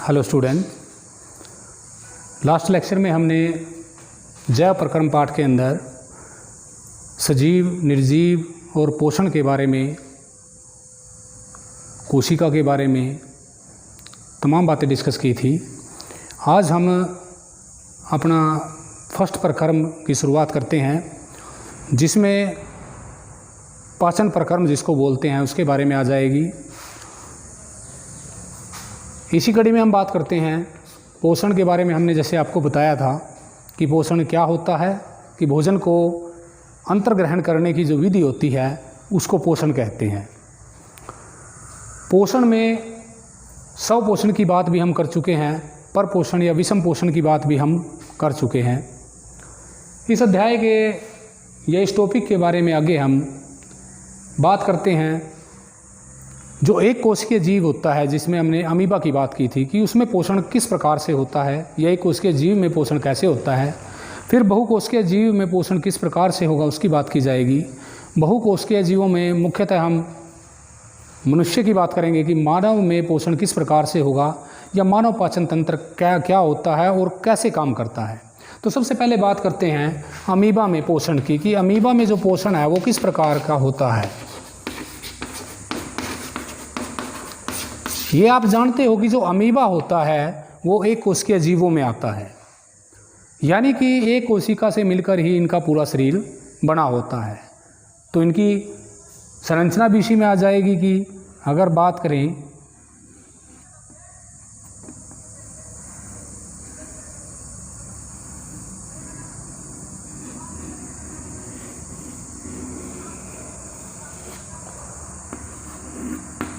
Hello student, last lecture में हमने जैव प्रक्रम पाठ के अंदर सजीव, निर्जीव और पोषण के बारे में, कोशिका के बारे में तमाम बातें डिस्कस की थी। आज हम अपना फर्स्ट प्रक्रम की शुरुआत करते हैं, जिसमें पाचन प्रक्रम जिसको बोलते हैं उसके बारे में आ जाएगी। इसी कड़ी में हम बात करते हैं पोषण के बारे में। हमने जैसे आपको बताया था कि पोषण क्या होता है, कि भोजन को अंतर्ग्रहण करने की जो विधि होती है उसको पोषण कहते हैं। पोषण में स्वपोषण की बात भी हम कर चुके हैं, पर पोषण या विषम पोषण की बात भी हम कर चुके हैं। इस अध्याय के या इस टॉपिक के बारे में आगे हम बात करते हैं। जो एक कोशिकीय जीव होता है, जिसमें हमने अमीबा की बात की थी कि उसमें पोषण किस प्रकार से होता है, या एक कोशिकीय जीव में पोषण कैसे होता है। फिर बहुकोशिकीय जीव में पोषण किस प्रकार से होगा उसकी बात की जाएगी। बहुकोशिकीय जीवों में मुख्यतः हम मनुष्य की बात करेंगे कि मानव में पोषण किस प्रकार से होगा, या मानव पाचन तंत्र क्या होता है और कैसे काम करता है। तो सबसे पहले बात करते हैं अमीबा में पोषण की, कि अमीबा में जो पोषण है वो किस प्रकार का होता है। ये आप जानते हो कि जो अमीबा होता है वो एक कोशिकीय जीवों में आता है, यानी कि एक कोशिका से मिलकर ही इनका पूरा शरीर बना होता है। तो इनकी संरचना भी इसी में आ जाएगी कि अगर बात करें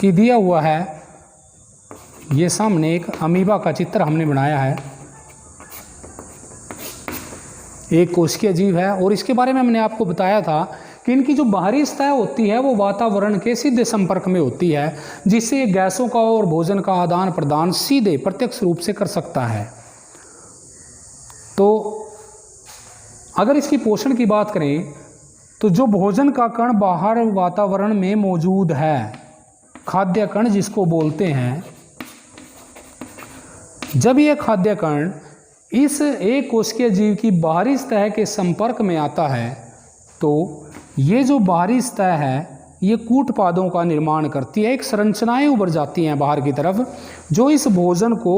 कि दिया हुआ है, ये सामने एक अमीबा का चित्र हमने बनाया है। एक कोशिकीय जीव है और इसके बारे में हमने आपको बताया था कि इनकी जो बाहरी सतह होती है वो वातावरण के सीधे संपर्क में होती है, जिससे ये गैसों का और भोजन का आदान प्रदान सीधे प्रत्यक्ष रूप से कर सकता है। तो अगर इसकी पोषण की बात करें तो जो भोजन का कण बाहर वातावरण में मौजूद है, खाद्य कण जिसको बोलते हैं, जब यह खाद्य कण इस एक कोशिकीय जीव की बाहरी सतह के संपर्क में आता है तो ये जो बाहरी सतह है ये कूटपादों का निर्माण करती है। एक संरचनाएं उभर जाती हैं बाहर की तरफ जो इस भोजन को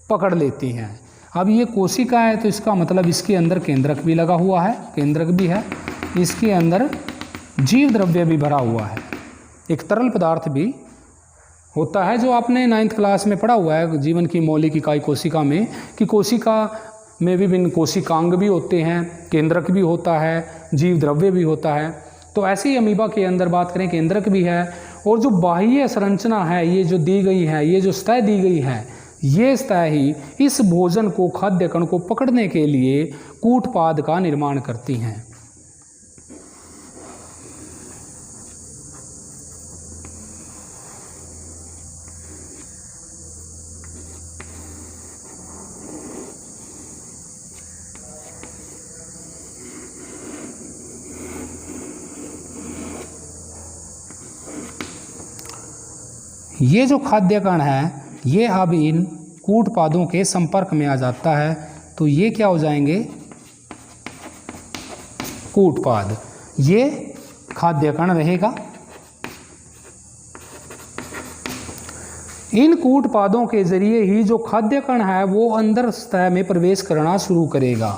पकड़ लेती हैं। अब ये कोशिका है तो इसका मतलब इसके अंदर केंद्रक भी लगा हुआ है, केंद्रक भी है, इसके अंदर जीव द्रव्य भी भरा हुआ है, एक तरल पदार्थ भी होता है जो आपने 9th क्लास में पढ़ा हुआ है जीवन की मौलिक इकाई कोशिका में, कि कोशिका में विभिन्न कोशिकांग भी होते हैं, केंद्रक भी होता है, जीव द्रव्य भी होता है। तो ऐसे ही अमीबा के अंदर बात करें, केंद्रक भी है और जो बाह्य संरचना है ये जो दी गई है, ये जो सतह दी गई है, ये सतह ही इस भोजन को, खाद्य कण को पकड़ने के लिए कूटपाद का निर्माण करती हैं। ये जो खाद्य कण है ये अब इन कूटपादों के संपर्क में आ जाता है तो ये क्या हो जाएंगे, कूटपाद। ये खाद्य कण रहेगा। इन कूटपादों के जरिए ही जो खाद्य कण है वो अंदर सतह में प्रवेश करना शुरू करेगा।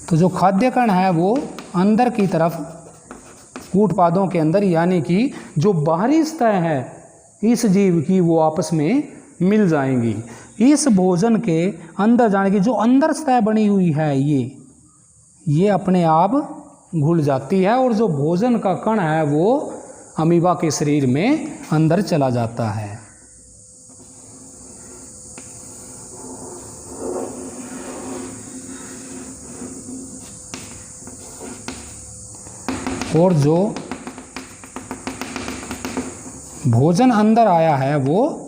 तो जो खाद्य कण है वो अंदर की तरफ कूटपादों के अंदर, यानी कि जो बाहरी सतह है इस जीव की, वो आपस में मिल जाएंगी। इस भोजन के अंदर जाने की जो अंदर सतह बनी हुई है ये अपने आप घुल जाती है और जो भोजन का कण है वो अमीबा के शरीर में अंदर चला जाता है। और जो भोजन अंदर आया है वो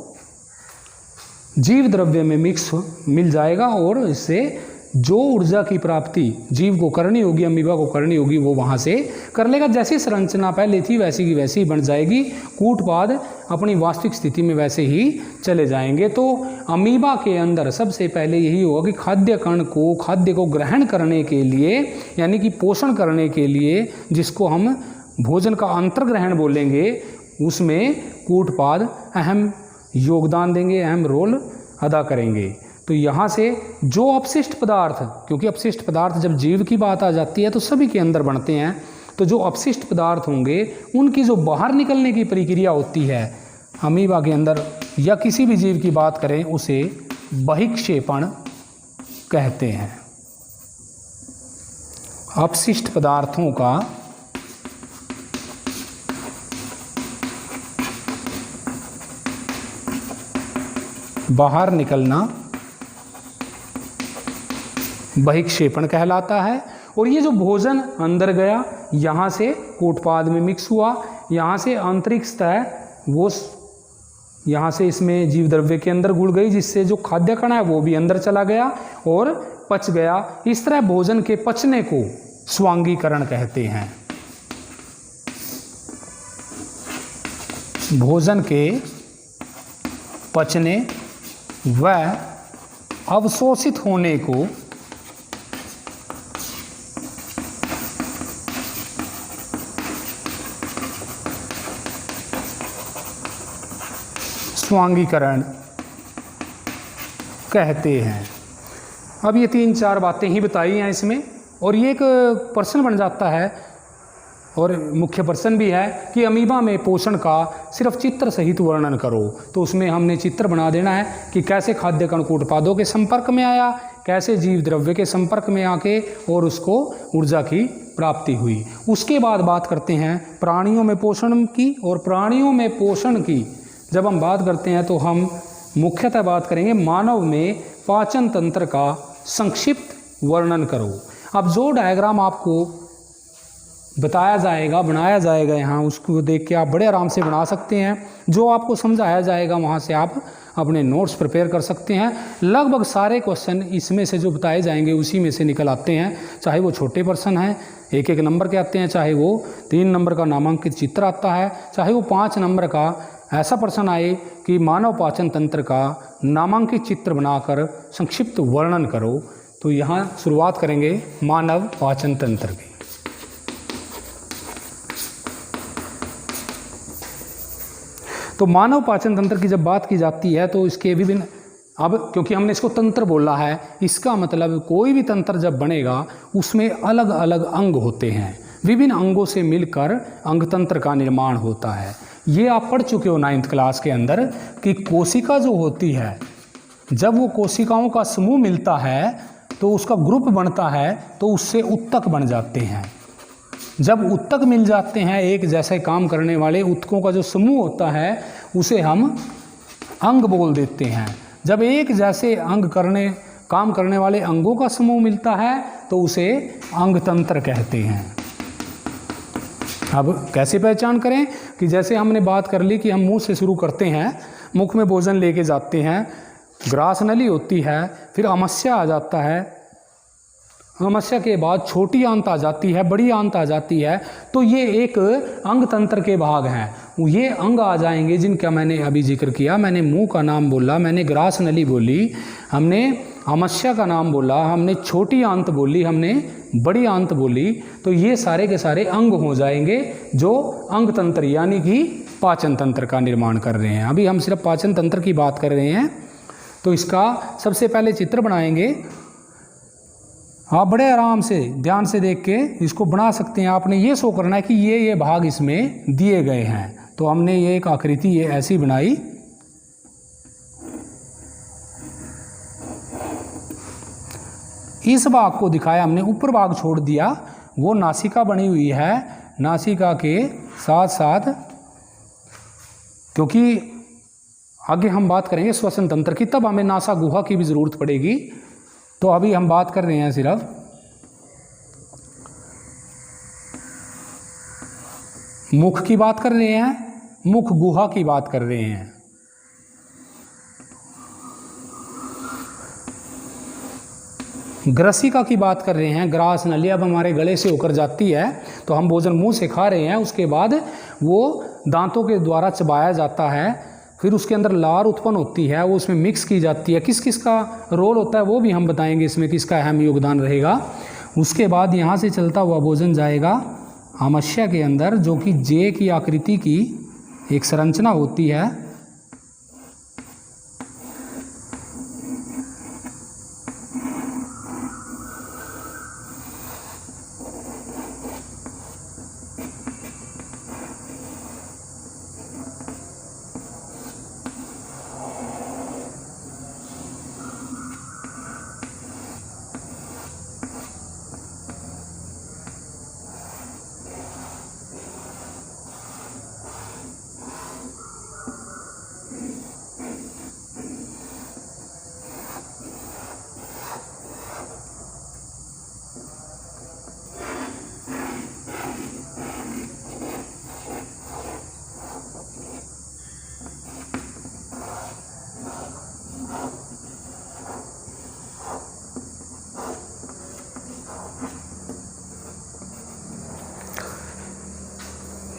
जीव द्रव्य में मिक्स मिल जाएगा और इससे जो ऊर्जा की प्राप्ति जीव को करनी होगी, अमीबा को करनी होगी, वो वहाँ से कर लेगा। जैसी संरचना पहले थी वैसी की वैसी ही बन जाएगी। कूटपाद अपनी वास्तविक स्थिति में वैसे ही चले जाएंगे। तो अमीबा के अंदर सबसे पहले यही होगा कि खाद्य को ग्रहण करने के लिए, यानी कि पोषण करने के लिए, जिसको हम भोजन का अंतर्ग्रहण बोलेंगे, उसमें कूटपाद अहम योगदान देंगे, अहम रोल अदा करेंगे। तो यहाँ से जो अपशिष्ट पदार्थ, क्योंकि अपशिष्ट पदार्थ जब जीव की बात आ जाती है तो सभी के अंदर बनते हैं, तो जो अपशिष्ट पदार्थ होंगे उनकी जो बाहर निकलने की प्रक्रिया होती है अमीबा के अंदर या किसी भी जीव की बात करें उसे बहिक्षेपण कहते हैं। अपशिष्ट पदार्थों का बाहर निकलना बहिक्षेपण कहलाता है। और ये जो भोजन अंदर गया, यहाँ से कूटपाद में मिक्स हुआ, यहाँ से आंतरिक सतह वो यहाँ से इसमें जीव द्रव्य के अंदर घुल गई, जिससे जो खाद्य कण है वो भी अंदर चला गया और पच गया। इस तरह भोजन के पचने को स्वांगीकरण कहते हैं। भोजन के पचने व अवशोषित होने को स्वांगीकरण कहते हैं। अब ये 3-4 बातें ही बताई हैं इसमें, और ये एक प्रश्न बन जाता है और मुख्य प्रश्न भी है कि अमीबा में पोषण का सिर्फ चित्र सहित वर्णन करो। तो उसमें हमने चित्र बना देना है कि कैसे खाद्य कण कूटपादों के संपर्क में आया, कैसे जीव द्रव्य के संपर्क में आके और उसको ऊर्जा की प्राप्ति हुई। उसके बाद बात करते हैं प्राणियों में पोषण की। और प्राणियों में पोषण की जब हम बात करते हैं तो हम मुख्यतः बात करेंगे मानव में पाचन तंत्र का संक्षिप्त वर्णन करो। अब जो डायग्राम आपको बताया जाएगा, बनाया जाएगा यहाँ, उसको देख के आप बड़े आराम से बना सकते हैं। जो आपको समझाया जाएगा वहाँ से आप अपने नोट्स प्रिपेयर कर सकते हैं। लगभग सारे क्वेश्चन इसमें से जो बताए जाएंगे उसी में से निकल आते हैं, चाहे वो छोटे प्रश्न हैं 1-1 नंबर के आते हैं, चाहे वो 3 नंबर का नामांकित चित्र आता है, चाहे वो 5 नंबर का ऐसा प्रश्न आए कि मानव पाचन तंत्र का नामांकित चित्र बनाकर संक्षिप्त वर्णन करो। तो यहाँ शुरुआत करेंगे मानव पाचन तंत्र की। तो मानव पाचन तंत्र की जब बात की जाती है तो इसके विभिन्न, अब क्योंकि हमने इसको तंत्र बोला है, इसका मतलब कोई भी तंत्र जब बनेगा उसमें अलग अलग अंग होते हैं, विभिन्न अंगों से मिलकर अंग तंत्र का निर्माण होता है। ये आप पढ़ चुके हो 9th क्लास के अंदर कि कोशिका जो होती है, जब वो कोशिकाओं का समूह मिलता है तो उसका ग्रुप बनता है, तो उससे उत्तक बन जाते हैं। जब उत्तक मिल जाते हैं, एक जैसे काम करने वाले उत्तकों का जो समूह होता है उसे हम अंग बोल देते हैं। जब एक जैसे काम करने वाले अंगों का समूह मिलता है तो उसे अंग तंत्र कहते हैं। अब कैसे पहचान करें कि जैसे हमने बात कर ली कि हम मुंह से शुरू करते हैं, मुख में भोजन लेके जाते हैं, ग्रास नली होती है, फिर अमस्या आ जाता है, अमस्या के बाद छोटी आंत आ जाती है, बड़ी आंत आ जाती है। तो ये एक अंग तंत्र के भाग हैं। ये अंग आ जाएंगे जिनका मैंने अभी जिक्र किया। मैंने मुंह का नाम बोला, मैंने ग्रास नली बोली, हमने अमस्या का नाम बोला, हमने छोटी आंत बोली, हमने बड़ी आंत बोली। तो ये सारे के सारे अंग हो जाएंगे जो अंग तंत्र यानी कि पाचन तंत्र का निर्माण कर रहे हैं। अभी हम सिर्फ पाचन तंत्र की बात कर रहे हैं। तो इसका सबसे पहले चित्र बनाएंगे। आप बड़े आराम से ध्यान से देख के इसको बना सकते हैं। आपने ये शो करना है कि ये भाग इसमें दिए गए हैं। तो हमने ये एक आकृति ये ऐसी बनाई। इस भाग को दिखाया हमने, ऊपर भाग छोड़ दिया, वो नासिका बनी हुई है। नासिका के साथ साथ, क्योंकि आगे हम बात करेंगे श्वसन तंत्र की, तब हमें नासा गुहा की भी ज़रूरत पड़ेगी। तो अभी हम बात कर रहे हैं सिर्फ मुख की बात कर रहे हैं, मुख गुहा की बात कर रहे हैं। ग्रसिका की बात कर रहे हैं। ग्रास नली अब हमारे गले से होकर जाती है, तो हम भोजन मुंह से खा रहे हैं, उसके बाद वो दांतों के द्वारा चबाया जाता है, फिर उसके अंदर लार उत्पन्न होती है, वो उसमें मिक्स की जाती है। किस किस का रोल होता है वो भी हम बताएंगे, इसमें किसका अहम योगदान रहेगा। उसके बाद यहाँ से चलता हुआ भोजन जाएगा आमाशय के अंदर, जो कि जे की आकृति की एक संरचना होती है।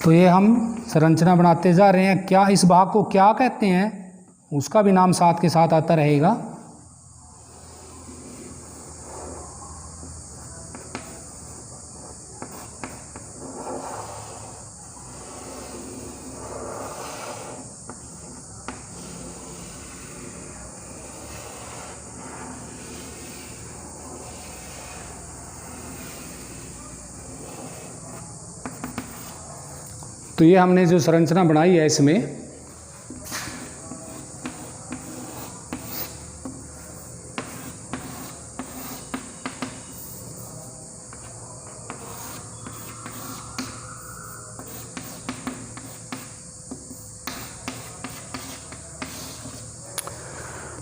तो ये हम संरचना बनाते जा रहे हैं। क्या इस भाग को क्या कहते हैं उसका भी नाम साथ के साथ आता रहेगा। तो ये हमने जो संरचना बनाई है इसमें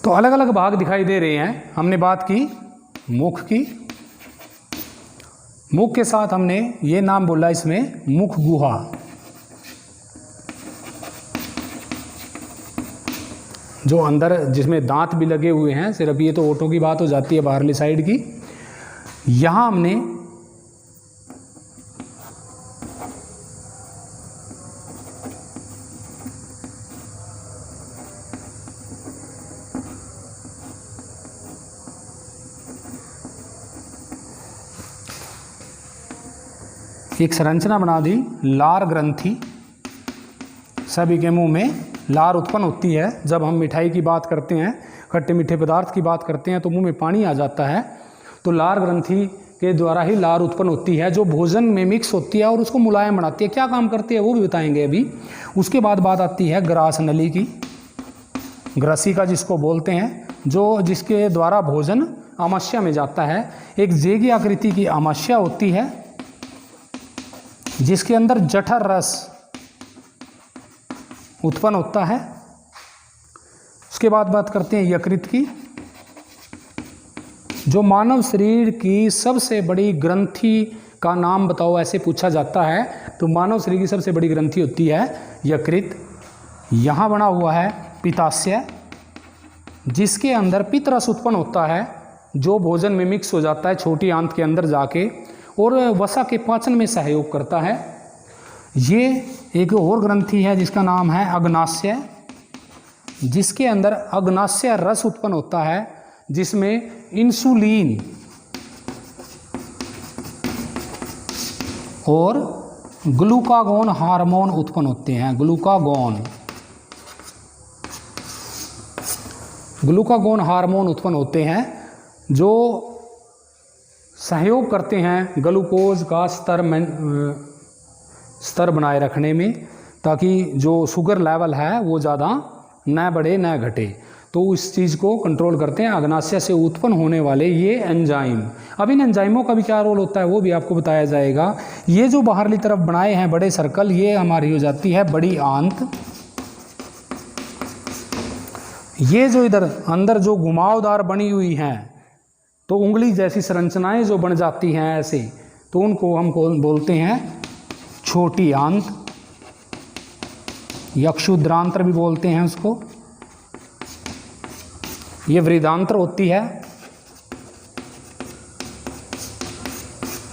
तो अलग अलग भाग दिखाई दे रहे हैं। हमने बात की मुख की, मुख के साथ हमने ये नाम बोला इसमें मुख गुहा। जो अंदर जिसमें दांत भी लगे हुए हैं, सिर्फ ये तो ओठों की बात हो जाती है बाहरली साइड की। यहां हमने एक संरचना बना दी, लार ग्रंथि। सभी के मुंह में लार उत्पन्न होती है। जब हम मिठाई की बात करते हैं, खट्टे मीठे पदार्थ की बात करते हैं, तो मुंह में पानी आ जाता है। तो लार ग्रंथि के द्वारा ही लार उत्पन्न होती है, जो भोजन में मिक्स होती है और उसको मुलायम बनाती है। क्या काम करती है वो भी बताएंगे अभी। उसके बाद बात आती है ग्रास नली की, ग्रसिका जिसको बोलते हैं, जो जिसके द्वारा भोजन आमाशय में जाता है। एक जेगी आकृति की आमाशय होती है, जिसके अंदर जठर रस उत्पन्न होता है। उसके बाद बात करते हैं यकृत की, जो मानव शरीर की सबसे बड़ी ग्रंथि का नाम बताओ ऐसे पूछा जाता है, तो मानव शरीर की सबसे बड़ी ग्रंथि होती है यकृत। यहाँ बना हुआ है पित्ताशय, जिसके अंदर पित्त रस उत्पन्न होता है, जो भोजन में मिक्स हो जाता है छोटी आंत के अंदर जाके और वसा के पाचन में सहयोग करता है। ये एक और ग्रंथि है जिसका नाम है अग्नाशय, जिसके अंदर अग्नाशय रस उत्पन्न होता है, जिसमें इंसुलिन और ग्लूकागोन हार्मोन उत्पन्न होते हैं। ग्लूकागोन हार्मोन उत्पन्न होते हैं, जो सहयोग करते हैं ग्लूकोज का स्तर बनाए रखने में, ताकि जो शुगर लेवल है वो ज़्यादा न बढ़े न घटे। तो इस चीज़ को कंट्रोल करते हैं अग्नाशय से उत्पन्न होने वाले ये एंजाइम। अब इन एंजाइमों का भी क्या रोल होता है वो भी आपको बताया जाएगा। ये जो बाहरली तरफ बनाए हैं बड़े सर्कल, ये हमारी हो जाती है बड़ी आंत। ये जो इधर अंदर जो घुमावदार बनी हुई हैं, तो उंगली जैसी संरचनाएं जो बन जाती हैं ऐसे, तो उनको हम बोलते हैं छोटी आंत। या क्षुद्रांत्र भी बोलते हैं उसको। ये वृद्धांत्र होती है,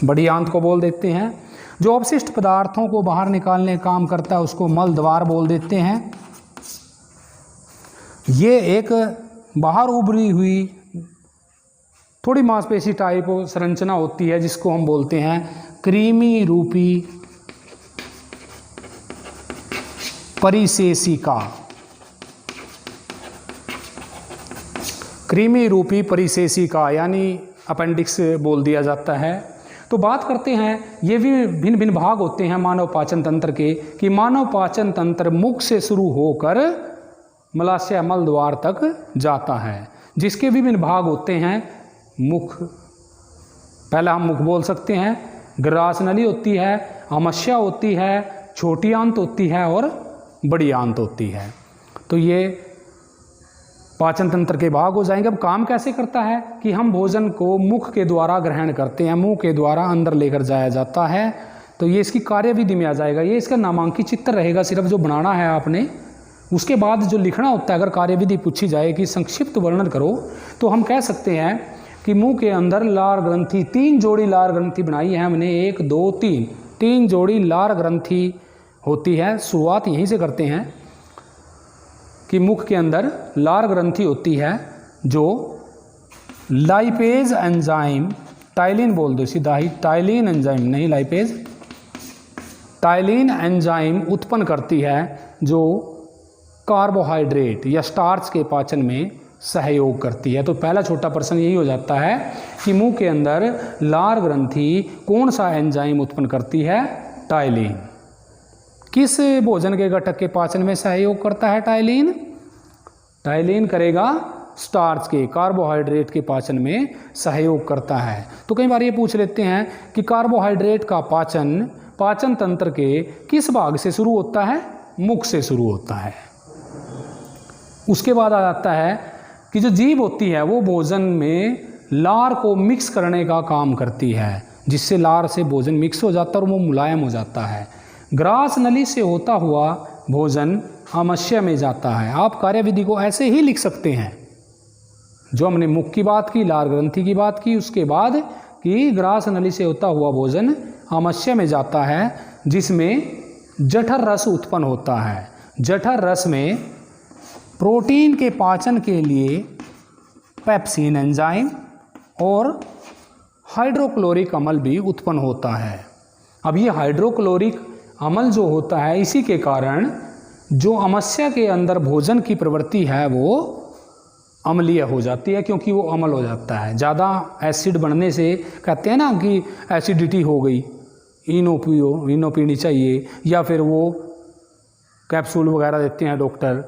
बड़ी आंत को बोल देते हैं। जो अवशिष्ट पदार्थों को बाहर निकालने का काम करता है उसको मल द्वार बोल देते हैं। ये एक बाहर उभरी हुई थोड़ी मांसपेशी टाइप संरचना होती है जिसको हम बोलते हैं कृमि रूपी परिशेषिका। कृमि रूपी परिशेषिका यानी अपेंडिक्स बोल दिया जाता है। तो बात करते हैं, ये भी भिन्न भिन्न भाग होते हैं मानव पाचन तंत्र के, कि मानव पाचन तंत्र मुख से शुरू होकर मलाशय मल द्वार तक जाता है, जिसके विभिन्न भाग होते हैं। मुख, पहला हम मुख बोल सकते हैं, ग्रास नली होती है, आमाशय होती है, छोटी आंत होती है और बड़ी आंत होती है। तो ये पाचन तंत्र के भाग हो जाएंगे। अब काम कैसे करता है कि हम भोजन को मुख के द्वारा ग्रहण करते हैं, मुंह के द्वारा अंदर लेकर जाया जाता है। तो ये इसकी कार्यविधि में आ जाएगा। ये इसका नामांकित चित्र रहेगा, सिर्फ जो बनाना है आपने। उसके बाद जो लिखना होता है, अगर कार्यविधि पूछी जाए कि संक्षिप्त वर्णन करो, तो हम कह सकते हैं कि मुंह के अंदर लार ग्रंथि, 3 जोड़ी लार ग्रंथि बनाई है हमने, 1 2 3 जोड़ी लार ग्रंथि होती है। शुरुआत यहीं से करते हैं कि मुख के अंदर लार ग्रंथि होती है जो लाइपेज एंजाइम, टाइलिन बोल दो सीधा ही, टाइलिन एंजाइम नहीं लाइपेज, टाइलिन एंजाइम उत्पन्न करती है जो कार्बोहाइड्रेट या स्टार्च के पाचन में सहयोग करती है। तो पहला छोटा प्रश्न यही हो जाता है कि मुंह के अंदर लार ग्रंथि कौन सा एंजाइम उत्पन्न करती है? टाइलिन। किस भोजन के घटक के पाचन में सहयोग करता है टाइलिन? टाइलिन करेगा स्टार्च के, कार्बोहाइड्रेट के पाचन में सहयोग करता है। तो कई बार ये पूछ लेते हैं कि कार्बोहाइड्रेट का पाचन पाचन तंत्र के किस भाग से शुरू होता है? मुख से शुरू होता है। उसके बाद आ जाता है कि जो जीभ होती है वो भोजन में लार को मिक्स करने का काम करती है, जिससे लार से भोजन मिक्स हो जाता है और वो मुलायम हो जाता है। ग्रास नली से होता हुआ भोजन आमाशय में जाता है। आप कार्यविधि को ऐसे ही लिख सकते हैं, जो हमने मुख की बात की, लार ग्रंथि की बात की, उसके बाद कि ग्रास नली से होता हुआ भोजन आमाशय में जाता है, जिसमें जठर रस उत्पन्न होता है। जठर रस में प्रोटीन के पाचन के लिए पेप्सिन एंजाइम और हाइड्रोक्लोरिक अम्ल भी उत्पन्न होता है। अब ये हाइड्रोक्लोरिक अम्ल जो होता है, इसी के कारण जो आमाशय के अंदर भोजन की प्रवृत्ति है वो अम्लीय हो जाती है, क्योंकि वो अम्ल हो जाता है। ज़्यादा एसिड बनने से कहते हैं ना कि एसिडिटी हो गई, इनो पियो, इनो पीनी चाहिए, या फिर वो कैप्सूल वगैरह देते हैं डॉक्टर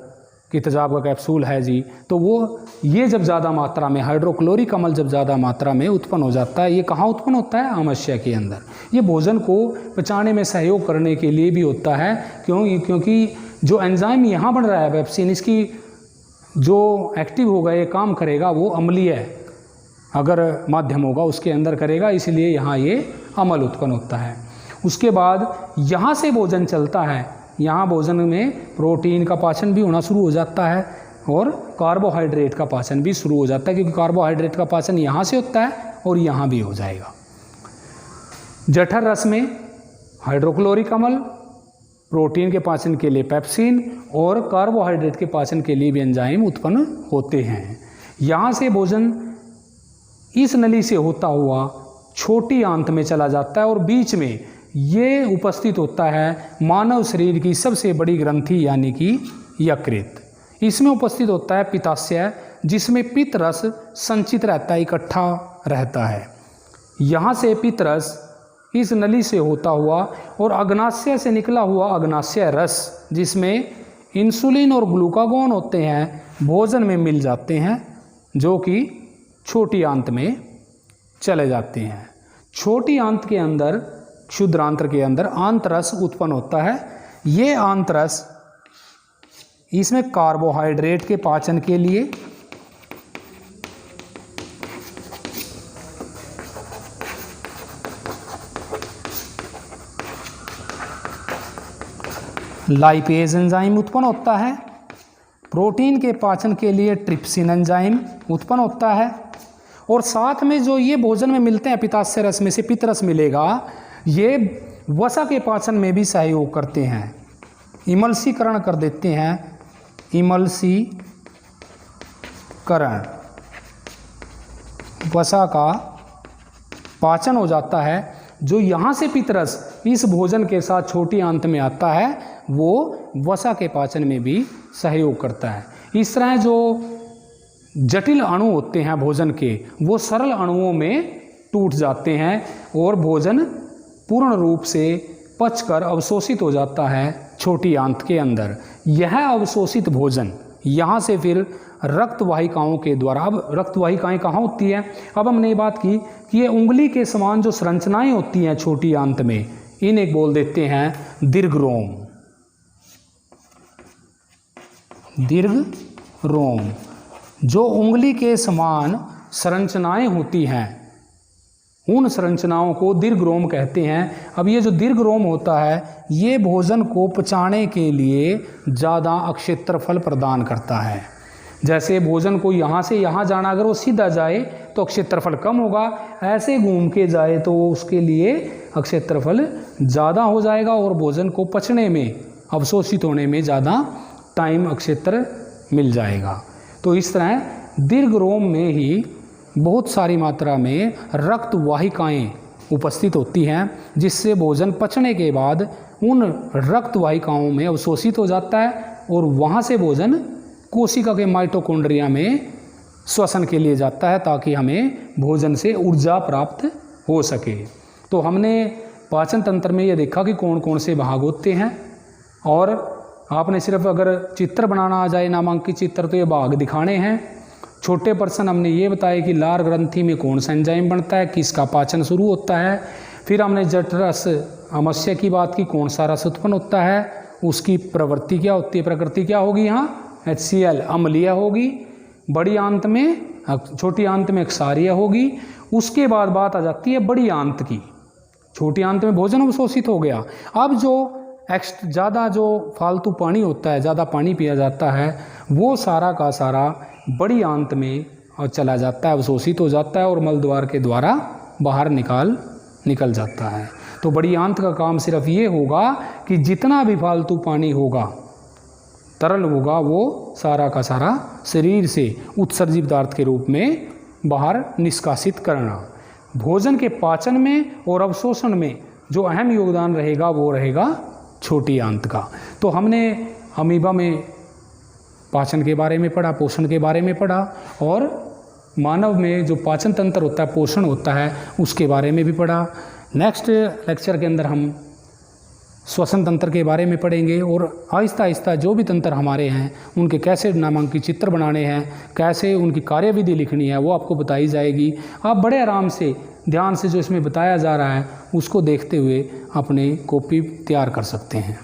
कि तेजाब का कैप्सूल है जी, तो वो ये जब ज़्यादा मात्रा में हाइड्रोक्लोरिक अम्ल जब ज़्यादा मात्रा में उत्पन्न हो जाता है, ये कहाँ उत्पन्न होता है? आमाशय के अंदर। ये भोजन को पचाने में सहयोग करने के लिए भी होता है। क्योंकि जो एंजाइम यहाँ बन रहा है पेप्सिन, इसकी जो एक्टिव होगा, ये काम करेगा, वो अम्लीय अगर माध्यम होगा उसके अंदर करेगा, इसलिए यहाँ ये अम्ल उत्पन्न होता है। उसके बाद यहाँ से भोजन चलता है, यहाँ भोजन में प्रोटीन का पाचन भी होना शुरू हो जाता है और कार्बोहाइड्रेट का पाचन भी शुरू हो जाता है, क्योंकि कार्बोहाइड्रेट का पाचन यहाँ से होता है और यहाँ भी हो जाएगा। जठर रस में हाइड्रोक्लोरिक अम्ल, प्रोटीन के पाचन के लिए पेप्सिन और कार्बोहाइड्रेट के पाचन के लिए भी एंजाइम उत्पन्न होते हैं। यहाँ से भोजन इस नली से होता हुआ छोटी आंत में चला जाता है और बीच में ये उपस्थित होता है मानव शरीर की सबसे बड़ी ग्रंथि यानी कि यकृत। इसमें उपस्थित होता है पित्ताशय, जिसमें पित्त रस संचित रहता है, इकट्ठा रहता है। यहाँ से पित्त रस इस नली से होता हुआ और अग्नाशय से निकला हुआ अग्नाशय रस, जिसमें इंसुलिन और ग्लूकागोन होते हैं, भोजन में मिल जाते हैं, जो कि छोटी आंत में चले जाते हैं। छोटी आंत के अंदर, क्षुद्रांत्र के अंदर आंतरस उत्पन्न होता है। ये आंतरस इसमें कार्बोहाइड्रेट के पाचन के लिए, लाइपेज एंजाइम उत्पन्न होता है। प्रोटीन के पाचन के लिए ट्रिप्सिन एंजाइम उत्पन्न होता है। और साथ में जो ये भोजन में मिलते हैं पित्ताशय रस में से पित्तरस मिलेगा, ये वसा के पाचन में भी सहयोग करते हैं, इमल्सीकरण कर देते हैं, इमल्सीकरण, वसा का पाचन हो जाता है। जो यहाँ से पित्तरस इस भोजन के साथ छोटी आंत में आता है वो वसा के पाचन में भी सहयोग करता है। इस तरह जो जटिल अणु होते हैं भोजन के वो सरल अणुओं में टूट जाते हैं और भोजन पूर्ण रूप से पचकर अवशोषित हो जाता है छोटी आंत के अंदर। यह अवशोषित भोजन यहाँ से फिर रक्त वाहिकाओं के द्वारा, अब रक्त वाहिकाएँ कहाँ होती हैं, अब हमने ये बात की कि ये उंगली के समान जो संरचनाएं होती हैं छोटी आंत में, इन्हें बोल देते हैं दीर्घरोम। दीर्घरोम जो उंगली के समान संरचनाएं होती हैं उन संरचनाओं को दीर्घरोम कहते हैं। अब ये जो दीर्घरोम होता है ये भोजन को पचाने के लिए ज़्यादा अक्षेत्रफल प्रदान करता है। जैसे भोजन को यहाँ से यहाँ जाना, अगर वो सीधा जाए तो अक्षेत्रफल कम होगा, ऐसे घूम के जाए तो उसके लिए अक्षेत्रफल ज़्यादा हो जाएगा और भोजन को पचने में, अवशोषित होने में ज़्यादा टाइम, अक्षेत्र मिल जाएगा। तो इस तरह दीर्घरोम में ही बहुत सारी मात्रा में रक्त वाहिकाएँ उपस्थित होती हैं जिससे भोजन पचने के बाद उन रक्त वाहिकाओं में अवशोषित हो जाता है और वहाँ से भोजन कोशिका के माइटोकॉन्ड्रिया में श्वसन के लिए जाता है ताकि हमें भोजन से ऊर्जा प्राप्त हो सके। तो हमने पाचन तंत्र में ये देखा कि कौन कौन से भाग होते हैं और आपने सिर्फ अगर चित्र बनाना आ जाए, नामांकित चित्र, तो ये भाग दिखाने हैं। छोटे प्रश्न हमने ये बताया कि लार ग्रंथि में कौन सा एंजाइम बनता है, किसका पाचन शुरू होता है। फिर हमने जठरस अमस्य की बात की, कौन सा रस उत्पन्न होता है, उसकी प्रवृत्ति क्या होती है, प्रकृति क्या होगी, यहाँ HCl अम्लीय होगी, बड़ी आंत में, छोटी आंत में क्षारीय होगी। उसके बाद बात आ जाती है बड़ी आंत की। छोटी आंत में भोजन अवशोषित हो गया, अब जो ज़्यादा जो फालतू पानी होता है, ज़्यादा पानी पिया जाता है, वो सारा का सारा बड़ी आंत में चला जाता है, अवशोषित हो जाता है और मलद्वार के द्वारा बाहर निकल जाता है। तो बड़ी आंत का काम सिर्फ ये होगा कि जितना भी फालतू पानी होगा, तरल होगा, वो सारा का सारा शरीर से उत्सर्जित पदार्थ के रूप में बाहर निष्कासित करना। भोजन के पाचन में और अवशोषण में जो अहम योगदान रहेगा वो रहेगा छोटी आंत का। तो हमने अमीबा में पाचन के बारे में पढ़ा, पोषण के बारे में पढ़ा, और मानव में जो पाचन तंत्र होता है, पोषण होता है, उसके बारे में भी पढ़ा। नेक्स्ट लेक्चर के अंदर हम श्वसन तंत्र के बारे में पढ़ेंगे और आहिस्ता आहिस्ता जो भी तंत्र हमारे हैं उनके कैसे नामांकित चित्र बनाने हैं, कैसे उनकी कार्यविधि लिखनी है, वो आपको बताई जाएगी। आप बड़े आराम से ध्यान से जो इसमें बताया जा रहा है उसको देखते हुए अपनी कॉपी तैयार कर सकते हैं।